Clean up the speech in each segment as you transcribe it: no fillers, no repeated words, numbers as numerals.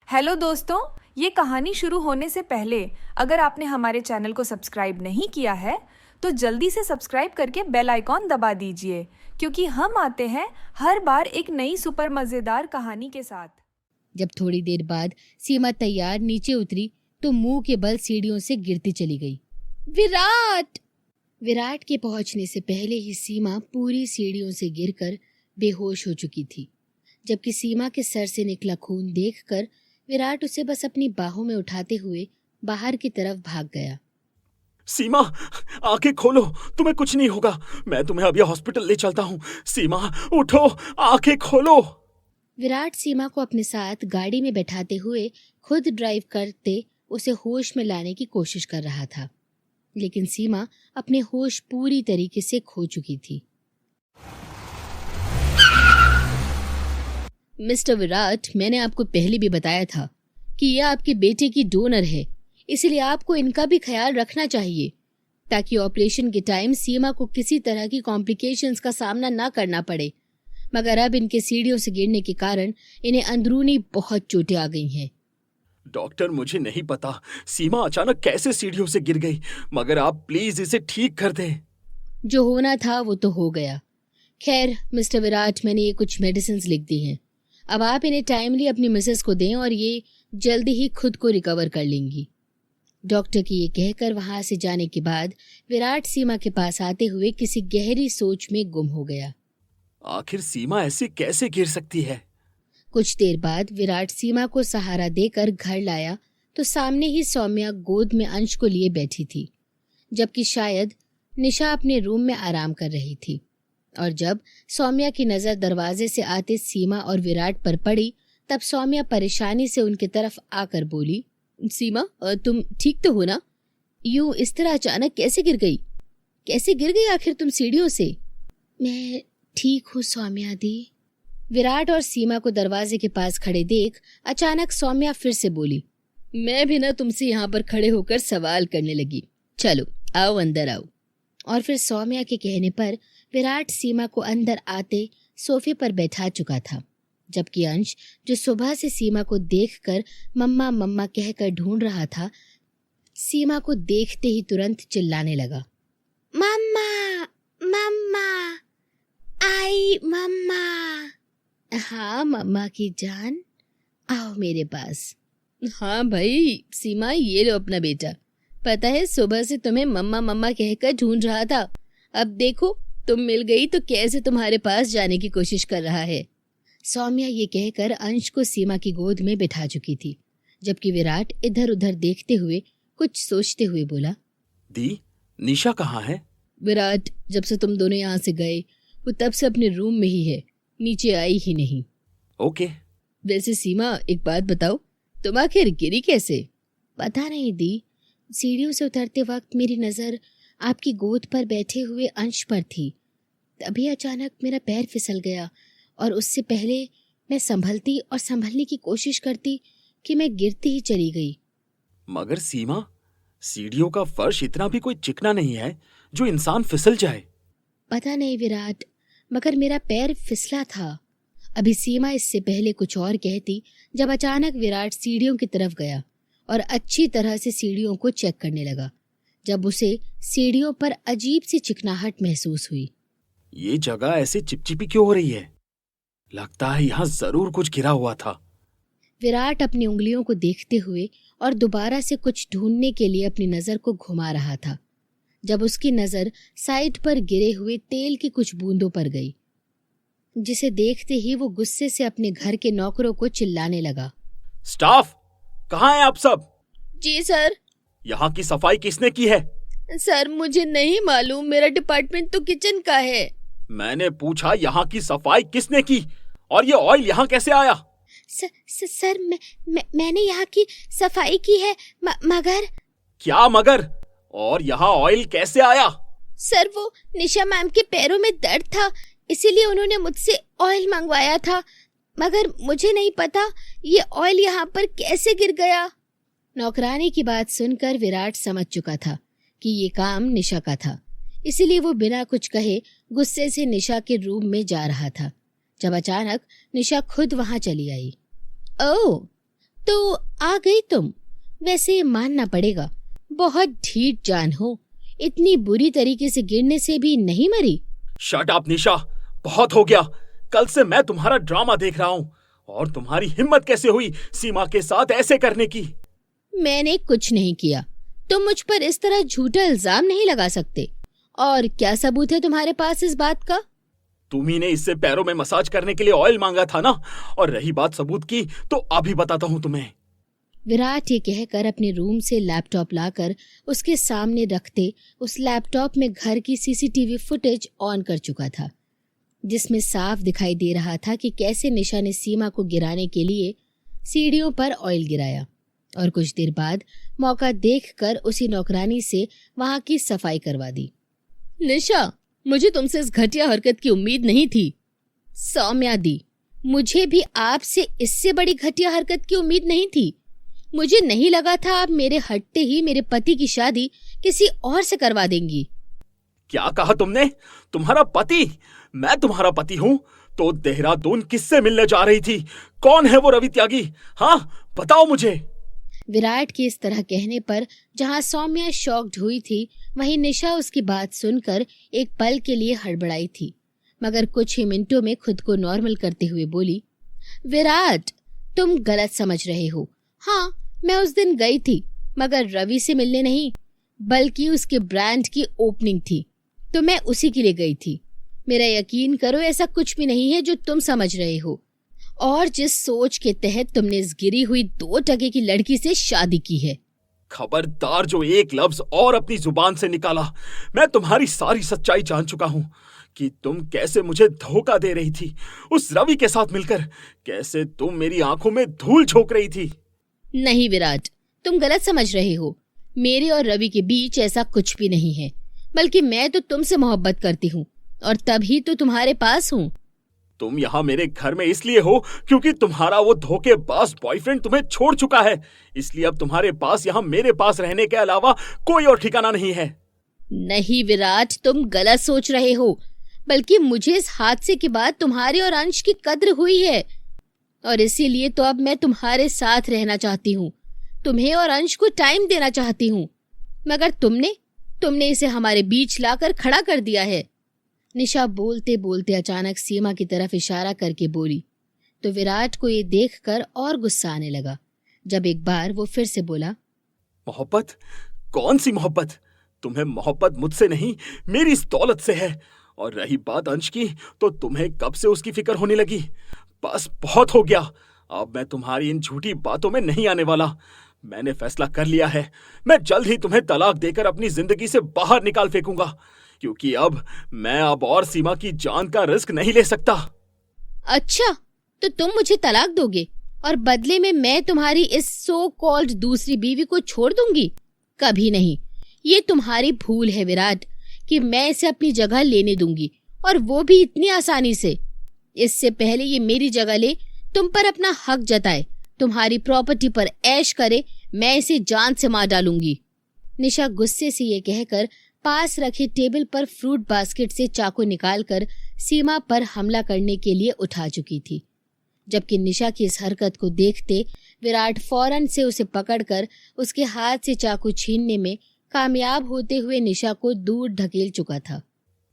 Hello दोस्तों, ये कहानी शुरू होने से पहले अगर आपने हमारे चैनल को सब्सक्राइब नहीं किया है तो जल्दी से सब्सक्राइब करके बेल आइकॉन दबा दीजिए, क्योंकि हम आते हैं हर बार एक नई सुपर मज़ेदार कहानी के साथ। जब थोड़ी देर बाद सीमा तैयार नीचे उतरी तो मुंह के बल सीढ़ियों से गिरती चली गई। विराट के पहुंचने से पहले ही सीमा पूरी सीढ़ियों से गिरकर बेहोश हो चुकी थी। जबकि सीमा के सर से निकला खून देखकर विराट उसे बस अपनी बाहों में उठाते हुए बाहर की तरफ भाग गया। सीमा, आंखें खोलो, तुम्हें कुछ नहीं होगा। मैं तुम्हें अभी हॉस्पिटल ले चलता हूँ। सीमा, उठो, आंखें खोलो। विराट सीमा को अपने साथ गाड़ी में बैठाते हुए खुद ड्राइव करते उसे होश में लाने की कोशिश कर रहा था, लेकिन सीमा अपने होश पूरी तरीके से खो चुकी थी। मिस्टर विराट, मैंने आपको पहले भी बताया था कि यह आपके बेटे की डोनर है, इसलिए आपको इनका भी ख्याल रखना चाहिए ताकि ऑपरेशन के टाइम सीमा को किसी तरह की कॉम्प्लिकेशंस का सामना ना करना पड़े। मगर अब इनके सीढ़ियों से गिरने के कारण इन्हें अंदरूनी बहुत चोटें आ गई हैं। डॉक्टर, मुझे नहीं पता सीमा अचानक कैसे सीढ़ियों से गिर गई, मगर आप प्लीज इसे ठीक कर दें। जो होना था वो तो हो गया। खैर मिस्टर विराट, मैंने ये कुछ मेडिसिन लिख दी हैं। अब आप इन्हें टाइमली अपनी मिसेस को दें और ये जल्दी ही खुद को रिकवर कर लेंगी। डॉक्टर की ये कहकर वहां से जाने के बाद विराट सीमा के पास आते हुए किसी गहरी सोच में गुम हो गया। आखिर सीमा ऐसे कैसे गिर सकती है? कुछ देर बाद विराट सीमा को सहारा देकर घर लाया तो सामने ही सौम्या गोद में अंश को लिए बैठी थी, जबकि शायद निशा अपने रूम में आराम कर रही थी। और जब सौम्या की नजर दरवाजे से आते सीमा और विराट पर पड़ी तब सौम्या परेशानी से उनकी तरफ आकर बोली, सीमा, तुम ठीक तो हो ना? यूं इस तरह अचानक कैसे गिर गई? कैसे गिर गई आखिर तुम सीढ़ियों से? मैं ठीक हूँ सौम्या दी। विराट और सीमा को दरवाजे के पास खड़े देख अचानक सौम्या फिर से बोली, मैं भी ना तुमसे यहाँ पर खड़े होकर सवाल करने लगी। चलो आओ, अंदर आओ। और फिर सौम्या के कहने पर विराट सीमा को अंदर आते सोफे पर बैठा चुका था, जबकि अंश, जो सुबह से सीमा को देखकर मम्मा मम्मा कहकर ढूंढ रहा था, सीमा को देखते ही तुरंत चिल्लाने लगा, मम्मा मम्मा, आई मम्मा। हाँ मम्मा की जान, आओ मेरे पास। हाँ भाई सीमा, ये लो अपना बेटा। पता है सुबह से तुम्हें मम्मा मम्मा कहकर ढूंढ रहा था, अब देखो तुम मिल गई तो कैसे तुम्हारे पास जाने की कोशिश कर रहा है। सौम्या ये कहकर अंश को सीमा की गोद में बिठा चुकी थी, जबकि विराट इधर उधर देखते हुए कुछ सोचते हुए बोला, दी, निशा कहाँ है? विराट, जब से तुम दोनों यहाँ से गए वो तब से अपने रूम में ही है, नीचे आई ही नहीं। ओके। वैसे सीमा, एक बात बताओ, तुम आखिर गिरी कैसे? पता नहीं दी, सीढ़ियों से उतरते वक्त मेरी नजर आपकी गोद पर बैठे हुए अंश पर थी, तभी अचानक मेरा पैर फिसल गया और उससे पहले मैं संभलती और संभलने की कोशिश करती कि मैं गिरती ही चली गई। मगर सीमा, सीढ़ियों का फर्श इतना भी कोई चिकना नहीं है जो इंसान फिसल जाए। पता नहीं विराट, मगर मेरा पैर फिसला था। अभी सीमा इससे पहले कुछ और कहती जब अचानक विराट सीढ़ियों की तरफ गया और अच्छी तरह से सीढ़ियों को चेक करने लगा, जब उसे सीढ़ियों पर अजीब सी चिकनाहट महसूस हुई। ये जगह ऐसे चिपचिपी क्यों हो रही है? लगता है यहाँ जरूर कुछ गिरा हुआ था। विराट अपनी उंगलियों को देखते हुए और दोबारा से कुछ ढूंढने के लिए अपनी नजर को घुमा रहा था, जब उसकी नजर साइड पर गिरे हुए तेल की कुछ बूंदों पर गई, जिसे देखते ही वो गुस्से से अपने घर के नौकरों को चिल्लाने लगा, स्टाफ, कहाँ हैं आप सब? जी सर। यहाँ की सफाई किसने की है? सर मुझे नहीं मालूम, मेरा डिपार्टमेंट तो किचन का है। मैंने पूछा यहाँ की सफाई किसने की और ये ऑयल यहाँ कैसे आया? सर मैंने यहाँ की सफाई की है, मगर। क्या मगर? और यहाँ ऑयल कैसे आया? सर वो निशा मैम के पैरों में दर्द था, इसीलिए उन्होंने मुझसे ऑयल मंगवाया था, मगर मुझे नहीं पता ये ऑयल यहाँ पर कैसे गिर गया। नौकरानी की बात सुनकर विराट समझ चुका था कि ये काम निशा का था, इसीलिए वो बिना कुछ कहे गुस्से से निशा के रूम में जा रहा था, जब अचानक निशा खुद वहां चली आई। ओह, तो आ गई तुम। वैसे मानना पड़ेगा, बहुत ढीठ जान हो, इतनी बुरी तरीके से गिरने से भी नहीं मरी। शट अप निशा, बहुत हो गया। कल से मैं तुम्हारा ड्रामा देख रहा हूँ। और तुम्हारी हिम्मत कैसे हुई सीमा के साथ ऐसे करने की? मैंने कुछ नहीं किया। तुम मुझ पर इस तरह झूठा इल्जाम नहीं लगा सकते। और क्या सबूत है तुम्हारे पास इस बात का? तुम्ही ने इससे पैरों में मसाज करने के लिए ऑयल मांगा था ना। और रही बात सबूत की, तो अभी बताता हूँ तुम्हें। विराट ये कहकर अपने रूम से लैपटॉप लाकर उसके सामने रखते उस लैपटॉप में घर की सीसीटीवी फुटेज ऑन कर चुका था, जिसमें साफ दिखाई दे रहा था कि कैसे निशा ने सीमा को गिराने के लिए सीढ़ियों पर ऑयल गिराया और कुछ देर बाद मौका देखकर उसी नौकरानी से वहां की सफाई करवा दी। निशा, मुझे तुमसे इस घटिया हरकत की उम्मीद नहीं थी। सौम्या दी, मुझे भी आपसे इससे बड़ी घटिया हरकत की उम्मीद नहीं थी। मुझे नहीं लगा था आप मेरे हटते ही मेरे पति की शादी किसी और से करवा देंगी। क्या कहा तुमने? तुम्हारा पति? मैं तुम्हारा पति हूँ? तो देहरादून किससे मिलने जा रही थी? कौन है वो रवि त्यागी? हाँ, बताओ मुझे। विराट के इस तरह कहने पर जहां सौम्या शॉक्ड हुई थी, वहीं निशा उसकी बात सुनकर एक पल के लिए हड़बड़ाई थी, मगर कुछ ही मिनटों में खुद को नॉर्मल करते हुए बोली, विराट, तुम गलत समझ रहे हो। हाँ, मैं उस दिन गई थी, मगर रवि से मिलने नहीं, बल्कि उसके ब्रांड की ओपनिंग थी, तो मैं उसी के लिए गई थी। मेरा यकीन करो, ऐसा कुछ भी नहीं है जो तुम समझ रहे हो। और जिस सोच के तहत तुमने इस गिरी हुई 2 टके की लड़की से शादी की है। खबरदार, जो एक लफ्ज और अपनी जुबान से निकाला। मैं तुम्हारी सारी सच्चाई जान चुका हूँ कि तुम कैसे मुझे धोखा दे रही थी उस रवि के साथ मिलकर। कैसे तुम मेरी आंखों में धूल झोंक रही थी। नहीं विराट, तुम गलत समझ रहे हो। मेरे और रवि के बीच ऐसा कुछ भी नहीं है, बल्कि मैं तो तुमसे मोहब्बत करती हूँ और तभी तो तुम्हारे पास हूँ। तुम यहाँ मेरे घर में इसलिए हो क्योंकि तुम्हारा वो धोखेबाज बॉयफ्रेंड तुम्हें छोड़ चुका है। इसलिए अब तुम्हारे पास यहाँ मेरे पास रहने के अलावा कोई और ठिकाना नहीं है। नहीं विराट, तुम गलत सोच रहे हो। बल्कि मुझे इस हादसे के बाद तुम्हारे और अंश की कद्र हुई है, और इसीलिए तो अब मैं तुम्हारे साथ रहना चाहती हूँ, तुम्हें और अंश को टाइम देना चाहती हूँ। मगर तुमने इसे हमारे बीच लाकर खड़ा कर दिया है। निशा बोलते बोलते अचानक सीमा की तरफ इशारा करके बोली, तो विराट को ये देखकर और गुस्सा आने लगा, जब एक बार वो फिर से बोला, मोहब्बत? कौन सी मोहब्बत? तुम्हें मोहब्बत मुझसे नहीं, मेरी इस दौलत से है। और रही बात अंश की, तो तुम्हें कब से उसकी फिक्र होने लगी? बस बहुत हो गया। अब मैं तुम्हारी इन झूठी बातों में नहीं आने वाला। मैंने फैसला कर लिया है। मैं जल्द ही तुम्हें तलाक देकर अपनी जिंदगी से बाहर निकाल फेंकूंगा, क्योंकि अब मैं और सीमा की जान का रिस्क नहीं ले सकता। अच्छा, तो तुम मुझे तलाक दोगे और बदले में मैं तुम्हारी इस सो कॉल्ड दूसरी बीवी को छोड़ दूंगी? कभी नहीं। ये तुम्हारी भूल है विराट कि मैं इसे अपनी जगह लेने दूंगी, और वो भी इतनी आसानी से। इससे पहले ये मेरी जगह ले, तुम पर अपना हक जताए, तुम्हारी प्रॉपर्टी पर ऐश करे, मैं इसे जान से मार डालूंगी। निशा गुस्से से ये कहकर पास रखे टेबल पर फ्रूट बास्केट से चाकू निकालकर सीमा पर हमला करने के लिए उठा चुकी थी, जबकि निशा की इस हरकत को देखते विराट फौरन से उसे पकड़कर उसके हाथ से चाकू छीनने में कामयाब होते हुए निशा को दूर ढकेल चुका था।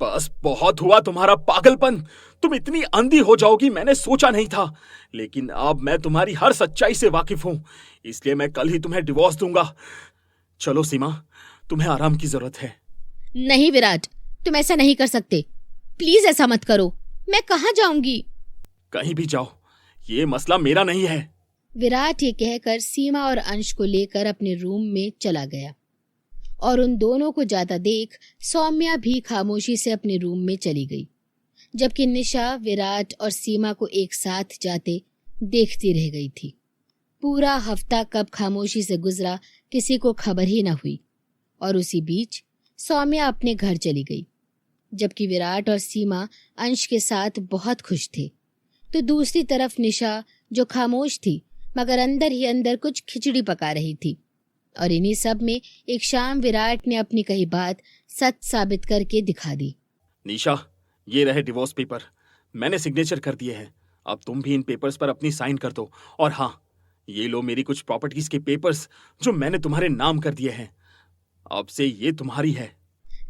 बस बहुत हुआ तुम्हारा पागलपन। तुम इतनी अंधी हो जाओगी मैंने सोचा नहीं था, लेकिन अब मैं तुम्हारी हर सच्चाई से वाकिफ हूँ, इसलिए मैं कल ही तुम्हें डिवोर्स दूंगा। चलो सीमा, तुम्हें आराम की जरूरत है। नहीं विराट, तुम ऐसा नहीं कर सकते। प्लीज ऐसा मत करो। मैं कहाँ जाऊंगी? कहीं भी जाओ, ये मसला मेरा नहीं है। विराट ये कहकर सीमा और अंश को लेकर अपने रूम में चला गया, और उन दोनों को जाता देख सौम्या भी खामोशी से अपने रूम में चली गई, जबकि निशा विराट और सीमा को एक साथ जाते देखती रह गई थी। पूरा हफ्ता कब खामोशी से गुजरा किसी को खबर ही न हुई, और उसी बीच सौम्या अपने घर चली गई, जबकि विराट और सीमा अंश के साथ बहुत खुश थे। तो दूसरी तरफ निशा, जो खामोश थी मगर अंदर ही अंदर कुछ खिचड़ी पका रही थी। और इन्हीं सब में एक शाम विराट ने अपनी कही बात सच साबित करके दिखा दी। निशा, ये रहे डिवोर्स पेपर, मैंने सिग्नेचर कर दिए हैं। अब तुम भी इन पेपर्स पर अपनी साइन कर दो। और हाँ, ये लो मेरी कुछ प्रॉपर्टीज के पेपर्स जो मैंने तुम्हारे नाम कर दिए हैं। अब से ये तुम्हारी है।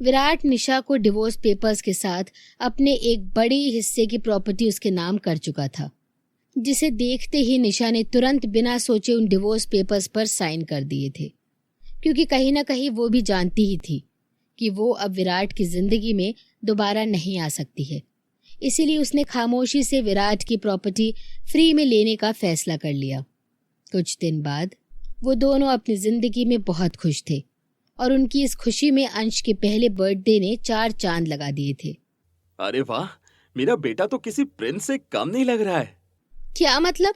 विराट निशा को डिवोर्स पेपर्स के साथ अपने एक बड़े हिस्से की प्रॉपर्टी उसके नाम कर चुका था, जिसे देखते ही निशा ने तुरंत बिना सोचे उन डिवोर्स पेपर्स पर साइन कर दिए थे, क्योंकि कहीं ना कहीं वो भी जानती ही थी कि वो अब विराट की जिंदगी में दोबारा नहीं आ सकती है। इसीलिए उसने खामोशी से विराट की प्रॉपर्टी फ्री में लेने का फैसला कर लिया। कुछ दिन बाद वो दोनों अपनी जिंदगी में बहुत खुश थे और उनकी इस खुशी में अंश के पहले बर्थडे ने 4 चांद लगा दिए थे। अरे वाह, मेरा बेटा तो किसी प्रिंस से कम नहीं लग रहा है। क्या मतलब?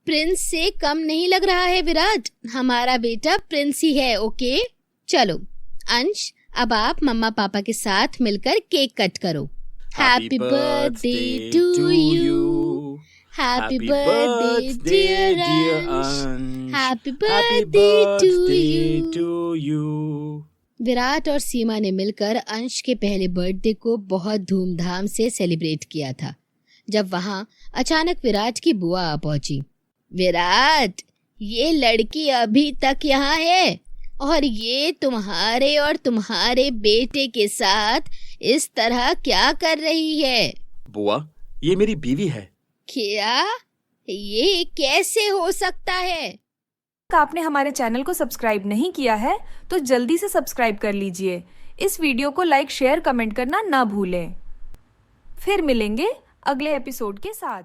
प्रिंस से कम नहीं लग रहा है विराट? हमारा बेटा प्रिंस ही है। ओके चलो अंश, अब आप मम्मा पापा के साथ मिलकर केक कट करो। Happy birthday to you, happy birthday dear Ansh, happy birthday to you. Virat और सीमा ने मिलकर अंश के पहले बर्थडे को बहुत धूमधाम से सेलिब्रेट किया था, जब वहां अचानक विराट की बुआ आ पहुंची। विराट, ये लड़की अभी तक यहाँ है और ये तुम्हारे और तुम्हारे बेटे के साथ इस तरह क्या कर रही है? बुआ, ये मेरी बीवी है। क्या? ये कैसे हो सकता है? आपने हमारे चैनल को सब्सक्राइब नहीं किया है तो जल्दी से सब्सक्राइब कर लीजिए। इस वीडियो को लाइक, शेयर, कमेंट करना ना भूलें। फिर मिलेंगे अगले एपिसोड के साथ।